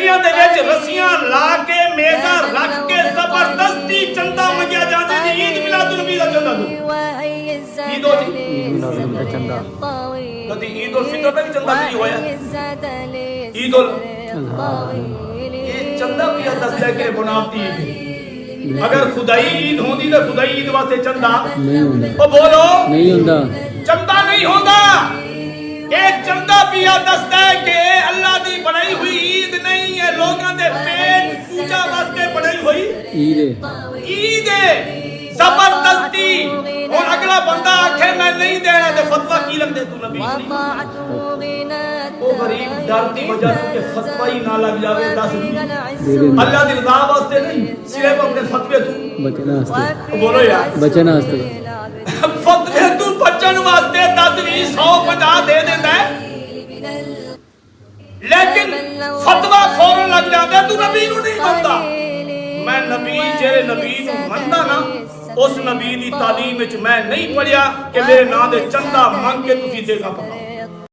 गलियां दे विच रस्सियां ला के मेज़ां रख के जबरदस्ती चंदा मंगिया जांदा जी। ईद मिलादुल नबी दा चंदा दो। ईद हो जी चंदा कदी ईद उल फितर दा भी चंदा नहीं होया। ईद उल ये चंदा भी दसदा है कि बनावटी ईद। अगर खुदाई ईद होंदी तो खुदाई ईद वास्ते चंदा नहीं होंदा। ओ बोलो नहीं होंदा, चंदा नहीं होंदा। ये चंदा पिया दसदा है कि अल्लाह दी बनाई हुई ईद नहीं है, लोगों दे पेट पूजा वास्ते बनाई हुई ईद है। ईद है जबरदस्ती। और अगला बंदा आखे मैं नहीं देना तो फतवा की लग दे तू नबी नहीं। ओ गरीब डर दी वजह से फतवा ही ना लग जावे। दस अल्लाह दी रजा वास्ते नहीं, सिर्फ अपने फतवे तू बचना वास्ते। बोलो यार बचना वास्ते फतवे तू बचन वास्ते 10 20 100 50 दे देता है, लेकिन फतवा फौरन लग जाता है तू नबी नू नहीं मनदा। मैं नबी जेरे नबी नू मनदा ना उस नबी दी तालीम विच मैं नहीं पढ़िया कि मेरे नाम दे चंदा मंग के तुसी देगा पकाओ।